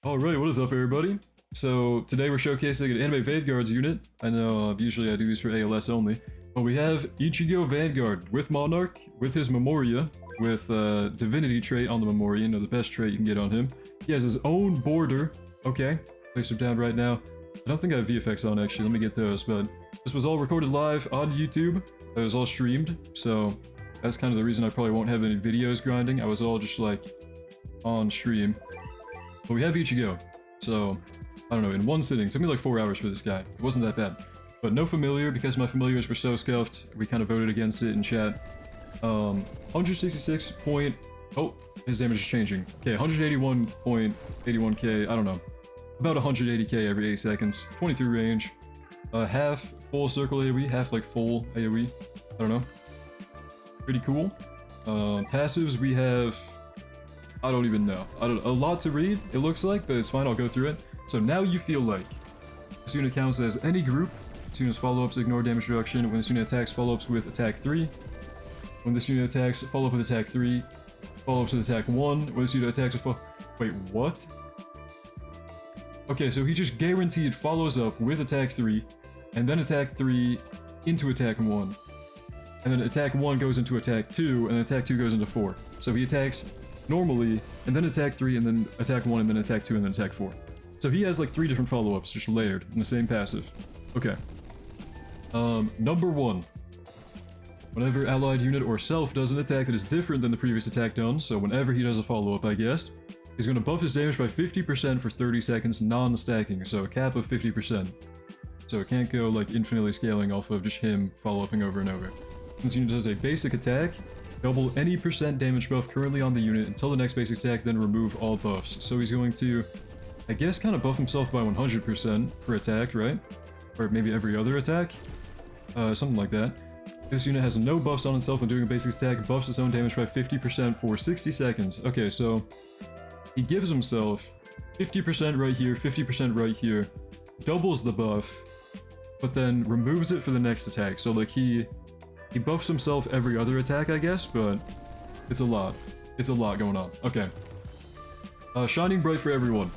Alright, what is up everybody? So today we're showcasing an Anime Vanguards unit. I know usually I do these for ALS only, but we have Ichigo Vanguard with Monarch, with his Memoria, with Divinity Trait on the Memoria, you know, the best trait you can get on him. He has his own border. Okay, place him down right now. I don't think I have VFX on actually, let me get those, but this was all recorded live on YouTube. It was all streamed, so that's kind of the reason I probably won't have any videos grinding. I was all just like on stream. But we have Ichigo, so, I don't know, in one sitting, took me like 4 hours for this guy. It wasn't that bad. But no familiar, because my familiars were so scuffed, we kind of voted against it in chat. 166 point... Oh, his damage is changing. Okay, 181.81k, I don't know. About 180k every 8 seconds. 23 range. Half full circle AoE, half like full AoE. I don't know. Pretty cool. Passives, we have... I don't even know. A lot to read, it looks like, but it's fine, I'll go through it. So now you feel like this unit counts as any group. As soon as follow-ups ignore damage reduction. When this unit attacks, follow-ups with attack 3. When this unit attacks, follow-up with attack 3. Follow-ups with attack 1. When this unit attacks with Wait, what? Okay, so he just guaranteed follows up with attack 3, and then attack 3 into attack 1. And then attack 1 goes into attack 2, and then attack 2 goes into 4. So he attacks normally, and then attack 3, and then attack 1, and then attack 2, and then attack 4. So he has like 3 different follow-ups, just layered in the same passive. Okay. Number 1. Whenever allied unit or self does an attack that is different than the previous attack done, so whenever he does a follow-up, I guess, he's going to buff his damage by 50% for 30 seconds non-stacking, so a cap of 50%. So it can't go like infinitely scaling off of just him follow-upping over and over. Since unit does a basic attack, double any percent damage buff currently on the unit until the next basic attack, then remove all buffs. So he's going to, I guess, kind of buff himself by 100% per attack, right? Or maybe every other attack? Something like that. This unit has no buffs on itself when doing a basic attack, buffs its own damage by 50% for 60 seconds. Okay, so he gives himself 50% right here, 50% right here, doubles the buff, but then removes it for the next attack. So like he buffs himself every other attack, I guess, but it's a lot. It's a lot going on. Okay. Shining Bright for everyone.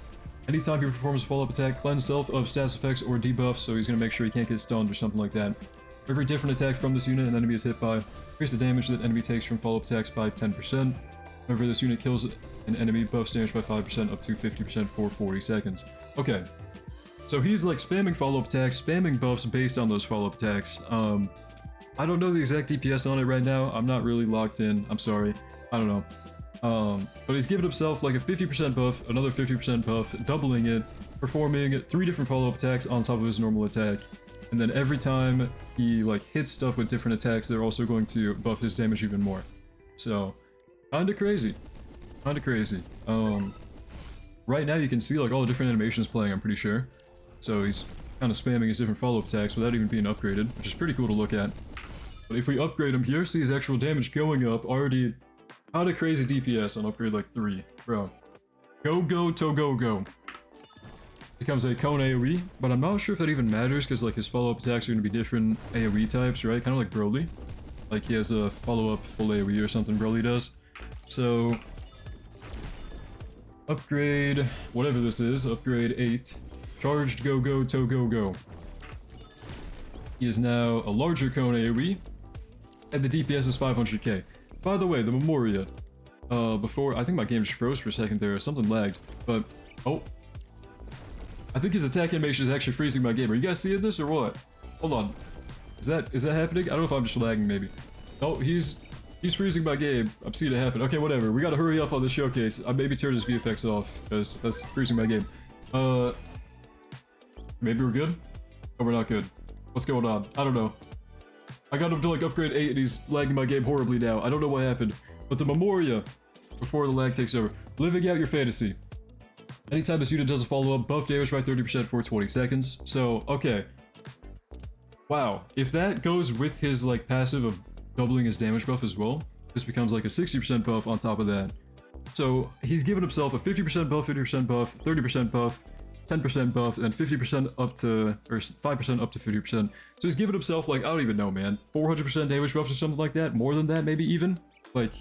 Anytime he performs a follow-up attack, cleanse self of stats effects or debuffs, so he's going to make sure he can't get stunned or something like that. For every different attack from this unit an enemy is hit by, increase the damage that enemy takes from follow-up attacks by 10%. Whenever this unit kills an enemy, buffs damage by 5% up to 50% for 40 seconds. Okay. So he's like spamming follow-up attacks, spamming buffs based on those follow-up attacks. I don't know the exact DPS on it right now. I'm not really locked in. I'm sorry. I don't know. But he's given himself like a 50% buff, another 50% buff, doubling it, performing 3 different follow-up attacks on top of his normal attack. And then every time he like hits stuff with different attacks, they're also going to buff his damage even more. So, kinda crazy. Kinda crazy. Right now you can see like all the different animations playing, I'm pretty sure. So he's kind of spamming his different follow-up attacks without even being upgraded, which is pretty cool to look at. But if we upgrade him here, see his actual damage going up, already out of crazy DPS on upgrade like 3. Bro. Go, to go. Becomes a cone AoE, but I'm not sure if that even matters, because like his follow-up attacks are going to be different AoE types, right? Kind of like Broly. Like he has a follow-up full AoE or something Broly does. So, upgrade, whatever this is, upgrade 8. Charged go, to go. He is now a larger cone AoE, and the DPS is 500k. By the way, the Memoria, before, I think my game just froze for a second there, something lagged, but, oh. I think his attack animation is actually freezing my game. Are you guys seeing this or what? Hold on. Is that happening? I don't know if I'm just lagging maybe. Oh, he's freezing my game. I'm seeing it happen. Okay, whatever. We gotta hurry up on this showcase. I maybe turn his VFX off, because that's freezing my game. Maybe we're good? Oh, we're not good. What's going on? I don't know. I got him to like upgrade 8 and he's lagging my game horribly now. I don't know what happened. But the Memoria, before the lag takes over. Living out your fantasy. Anytime this unit does a follow-up, buff damage by 30% for 20 seconds. So, okay. Wow. If that goes with his like passive of doubling his damage buff as well, this becomes like a 60% buff on top of that. So he's given himself a 50% buff, 50% buff, 30% buff, 10% buff, and 50% up to, or 5% up to 50%. So he's given himself, like, I don't even know, man, 400% damage buffs or something like that? More than that, maybe even? Like,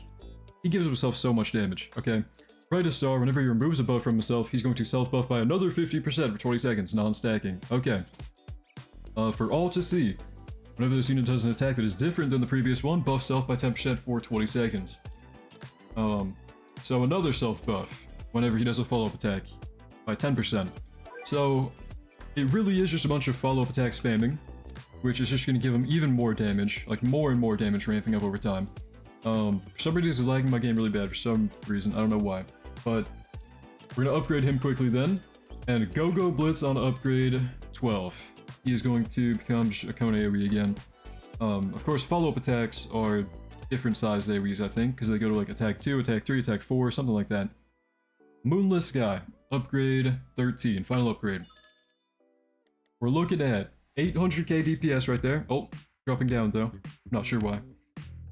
he gives himself so much damage, okay? Brightest Star, whenever he removes a buff from himself, he's going to self-buff by another 50% for 20 seconds, non-stacking. Okay. For all to see, whenever this unit does an attack that is different than the previous one, buff self by 10% for 20 seconds. So another self-buff, whenever he does a follow-up attack, by 10%. So, it really is just a bunch of follow-up attack spamming, which is just going to give him even more damage, like more and more damage ramping up over time. For some reason, he's lagging my game really bad for some reason, I don't know why. But we're going to upgrade him quickly then, and Go-Go Blitz on upgrade 12. He is going to become a cone AoE again. Of course, follow-up attacks are different size AoEs, I think, because they go to like attack 2, attack 3, attack 4, something like that. Moonless guy, upgrade 13, final upgrade. We're looking at 800k DPS right there. Oh, dropping down though. Not sure why.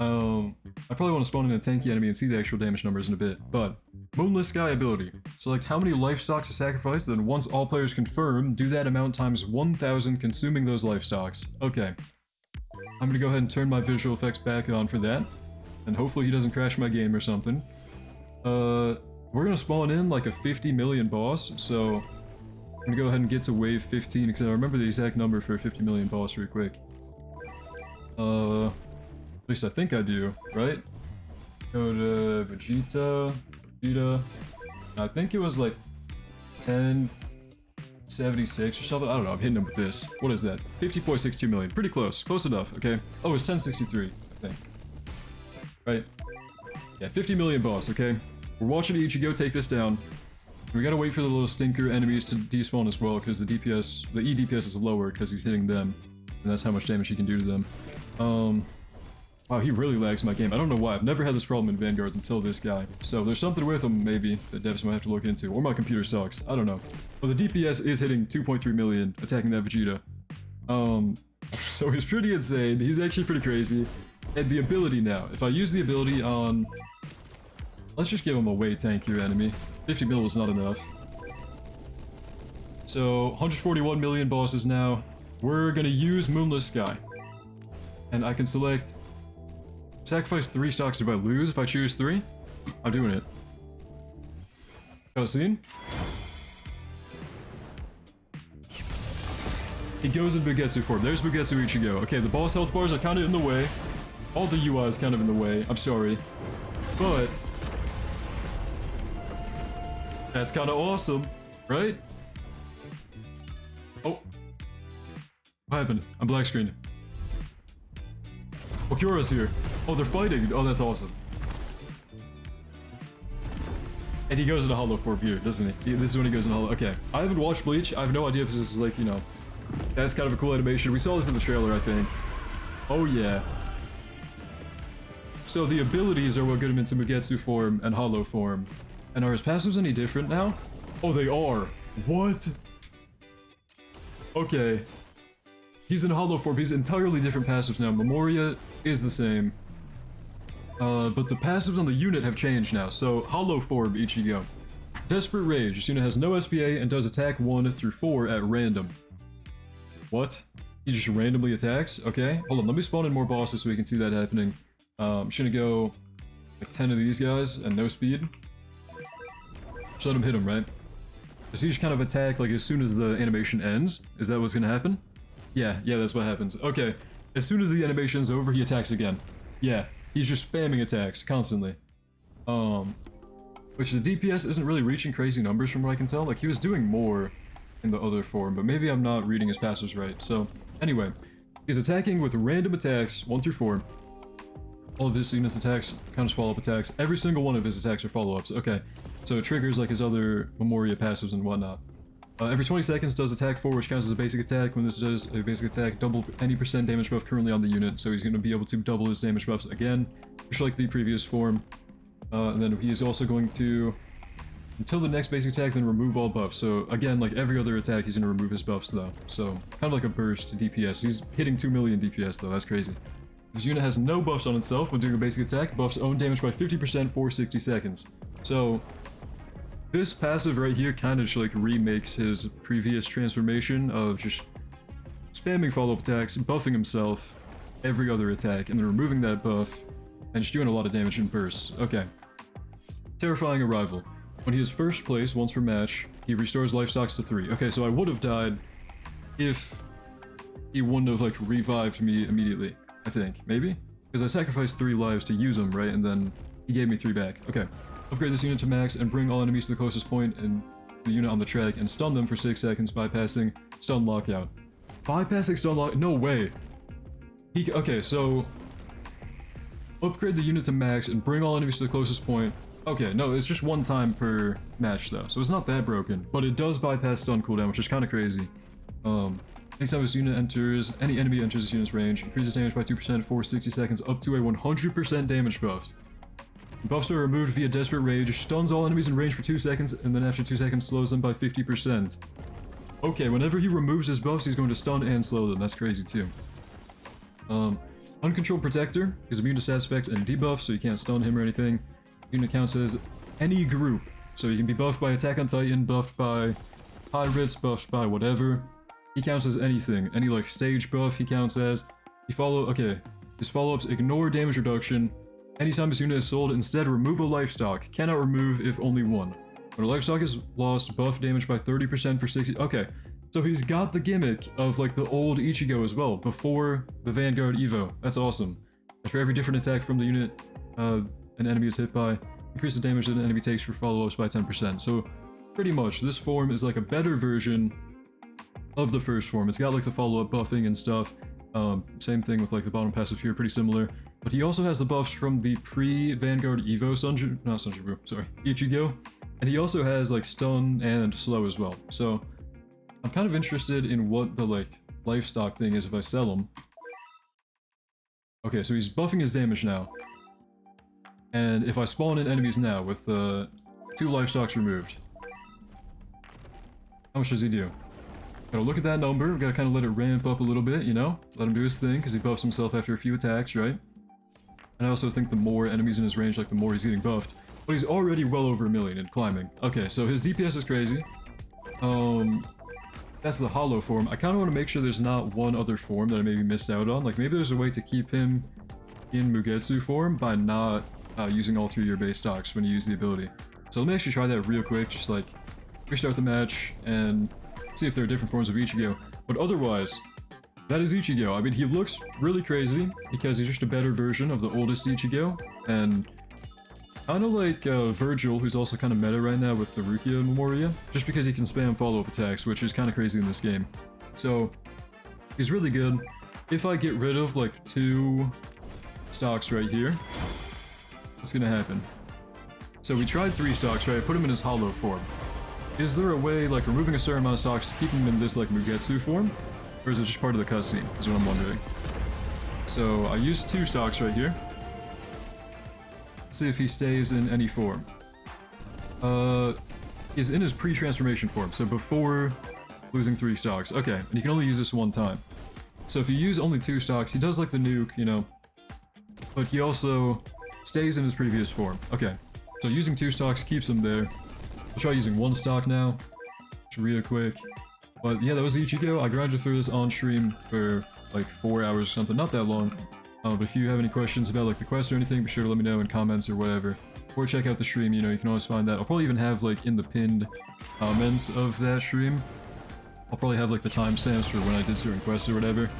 I probably want to spawn in a tanky enemy and see the actual damage numbers in a bit, but Moonless Sky ability. Select how many life stocks to sacrifice, then once all players confirm, do that amount times 1000 consuming those life stocks. Okay. I'm gonna go ahead and turn my visual effects back on for that, and hopefully he doesn't crash my game or something. We're gonna spawn in like a 50 million boss, so I'm gonna go ahead and get to wave 15, because I remember the exact number for a 50 million boss real quick. At least I think I do, right? Go to Vegeta. I think it was like 1076 or something. I don't know, I'm hitting him with this. What is that? 50.62 million. Pretty close. Close enough, okay? Oh, it's 1063, I think. Right? Yeah, 50 million boss, okay? We're watching Ichigo take this down. We gotta wait for the little stinker enemies to despawn as well, because the DPS, the E DPS is lower because he's hitting them. And that's how much damage he can do to them. Wow, he really lags my game. I don't know why. I've never had this problem in Vanguards until this guy. So there's something with him, maybe, that devs might have to look into. Or my computer sucks. I don't know. But the DPS is hitting 2.3 million, attacking that Vegeta. So he's pretty insane. He's actually pretty crazy. And the ability now. If I use the ability on... Let's just give him a way tankier enemy. 50 mil was not enough. So, 141 million bosses now. We're gonna use Moonless Sky. And I can select... Sacrifice 3 stocks if I lose. If I choose 3, I'm doing it. Cutscene. He goes in Bugetsu form. There's Bugetsu Ichigo. Okay, the boss health bars are kind of in the way. All the UI is kind of in the way. I'm sorry. But... that's kind of awesome, right? Oh. What happened? I'm black screened. Oh, Kyura's here. Oh, they're fighting. Oh, that's awesome. And he goes into Hollow Form here, doesn't he? This is when he goes into Hollow. Okay. I haven't watched Bleach. I have no idea if this is like, you know... That's kind of a cool animation. We saw this in the trailer, I think. Oh, yeah. So the abilities are what get him into Mugetsu form and Hollow form. And are his passives any different now? Oh, they are. What? Okay. He's in Hollow form. He's entirely different passives now. Memoria is the same. But the passives on the unit have changed now. So, Hollow form Ichigo. Desperate Rage. This unit has no SPA and does attack 1 through 4 at random. What? He just randomly attacks? Okay. Hold on, let me spawn in more bosses so we can see that happening. I'm just gonna go like 10 of these guys and no speed. Just let him hit him, right? Does he just kind of attack like as soon as the animation ends? Is that what's gonna happen? Yeah, that's what happens. Okay. As soon as the animation's over, he attacks again. Yeah, he's just spamming attacks constantly. Which the DPS isn't really reaching crazy numbers from what I can tell. Like, he was doing more in the other form, but maybe I'm not reading his passives right. So, anyway, he's attacking with random attacks, 1 through 4. All of his units attacks count as follow-up attacks. Every single one of his attacks are follow-ups. Okay, so it triggers like his other Memoria passives and whatnot. Every 20 seconds does attack 4, which counts as a basic attack. When this does a basic attack, double any % damage buff currently on the unit, so he's going to be able to double his damage buffs again, just like the previous form. And then he is also going to, until the next basic attack, then remove all buffs. So again, like every other attack, he's going to remove his buffs though. So kind of like a burst DPS. He's hitting 2 million DPS though, that's crazy. This unit has no buffs on itself when doing a basic attack, buffs own damage by 50% for 60 seconds. So this passive right here kind of just like remakes his previous transformation of just spamming follow-up attacks, buffing himself every other attack, and then removing that buff, and just doing a lot of damage in bursts. Okay. Terrifying Arrival. When he is first place once per match, he restores life stocks to 3. Okay, so I would have died if he wouldn't have, like, revived me immediately, I think. Maybe? Because I sacrificed 3 lives to use him, right? And then he gave me 3 back. Okay. Upgrade this unit to max and bring all enemies to the closest point in the unit on the track and stun them for 6 seconds, bypassing stun lockout. Bypassing stun lock- no way! Okay, so... upgrade the unit to max and bring all enemies to the closest point. Okay, no, it's just 1 time per match though, so it's not that broken. But it does bypass stun cooldown, which is kind of crazy. Anytime this unit enters, any enemy enters this unit's range, increases damage by 2% for 60 seconds up to a 100% damage buff. Buffs are removed via Desperate Rage, stuns all enemies in range for 2 seconds, and then after 2 seconds slows them by 50%. Okay, whenever he removes his buffs, he's going to stun and slow them. That's crazy too. Uncontrolled Protector is immune to stats effects and debuffs, so you can't stun him or anything. Unit counts as any group, so you can be buffed by Attack on Titan, buffed by Pirates, buffed by whatever. He counts as anything. Any, like, stage buff he counts as. Okay. His follow-ups ignore damage reduction. Anytime this unit is sold, instead remove a life stock. Cannot remove if only 1. When a life stock is lost, buff damage by 30% for 60... Okay, so he's got the gimmick of, like, the old Ichigo as well, before the Vanguard Evo. That's awesome. And for every different attack from the unit an enemy is hit by, increase the damage that an enemy takes for follow-ups by 10%. So, pretty much, this form is like a better version of the first form. It's got, like, the follow-up buffing and stuff. Same thing with, like, the bottom passive here, pretty similar. But he also has the buffs from the pre-Vanguard Evo Ichigo. And he also has, like, stun and slow as well. So, I'm kind of interested in what the, like, life stock thing is if I sell him. Okay, so he's buffing his damage now. And if I spawn in enemies now with 2 life stocks removed, how much does he do? Gotta look at that number, we gotta kind of let it ramp up a little bit, you know? Let him do his thing, because he buffs himself after a few attacks, right? And I also think the more enemies in his range, like, the more he's getting buffed. But he's already well over 1 million and climbing. Okay, so his DPS is crazy. That's the hollow form. I kind of want to make sure there's not one other form that I maybe missed out on. Like, maybe there's a way to keep him in Mugetsu form by not using all 3 of your base stocks when you use the ability. So let me actually try that real quick, just, like, restart the match and see if there are different forms of Ichigo. But otherwise, that is Ichigo. I mean, he looks really crazy because he's just a better version of the oldest Ichigo, and kind of like Virgil, who's also kind of meta right now with the Rukia Memoria, just because he can spam follow-up attacks, which is kind of crazy in this game. So, he's really good. If I get rid of, like, 2 stocks right here, what's gonna happen? So we tried 3 stocks, right? I put him in his hollow form. Is there a way, like, removing a certain amount of stocks to keep him in this, like, Mugetsu form? Or is it just part of the cutscene, is what I'm wondering. So, I used 2 stocks right here. Let's see if he stays in any form. He's in his pre-transformation form, so before losing 3 stocks. Okay, and you can only use this 1 time. So if you use only 2 stocks, he does, like, the nuke, you know. But he also stays in his previous form. Okay, so using 2 stocks keeps him there. I'll try using 1 stock now, just real quick. But yeah, that was Ichigo. I grinded through this on stream for like 4 hours or something, not that long. But if you have any questions about, like, the quest or anything, be sure to let me know in comments or whatever. Or check out the stream, you know, you can always find that. I'll probably even have, like, in the pinned comments of that stream, I'll probably have, like, the timestamps for when I did certain quests or whatever.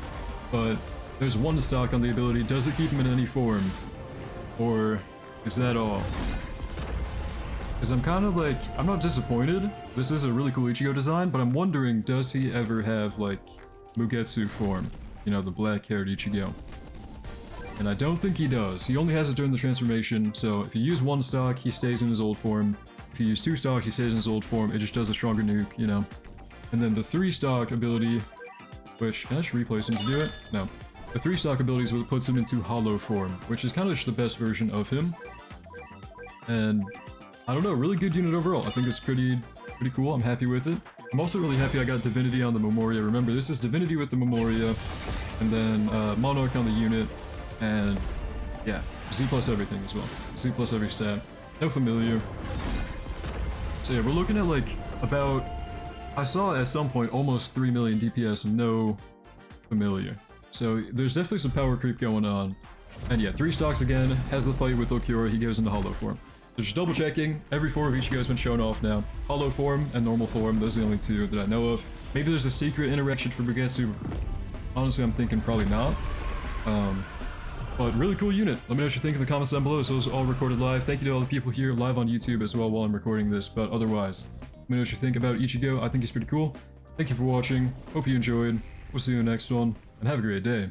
But there's 1 stock on the ability. Does it keep him in any form? Or is that all? Because I'm kind of like, I'm not disappointed. This is a really cool Ichigo design, but I'm wondering, does he ever have, like, Mugetsu form? You know, the black-haired Ichigo. And I don't think he does. He only has it during the transformation, so if you use 1 stock, he stays in his old form. If you use 2 stocks, he stays in his old form. It just does a stronger nuke, you know? And then the 3 stock ability, which, can I just replace him to do it? No. The 3 stock ability is what puts him into hollow form, which is kind of just the best version of him. And I don't know, really good unit overall. I think it's pretty cool. I'm happy with it. I'm also really happy I got Divinity on the Memoria. Remember, this is Divinity with the Memoria, and then Monarch on the unit, and yeah, Z plus everything as well. Z plus every stat. No familiar. So yeah, we're looking at, like, about, I saw at some point almost 3 million DPS, no familiar. So there's definitely some power creep going on. And yeah, 3 stocks again, has the fight with Okiura, he goes into hollow form. But yeah, So just double checking, every form of Ichigo has been shown off now. Hollow form and normal form, those are the only two that I know of. Maybe there's a secret interaction for Bagetsu. Honestly, I'm thinking probably not. But really cool unit. Let me know what you think in the comments down below. So those are all recorded live. Thank you to all the people here live on YouTube as well while I'm recording this. But otherwise, let me know what you think about Ichigo. I think he's pretty cool. Thank you for watching. Hope you enjoyed. We'll see you in the next one, and have a great day.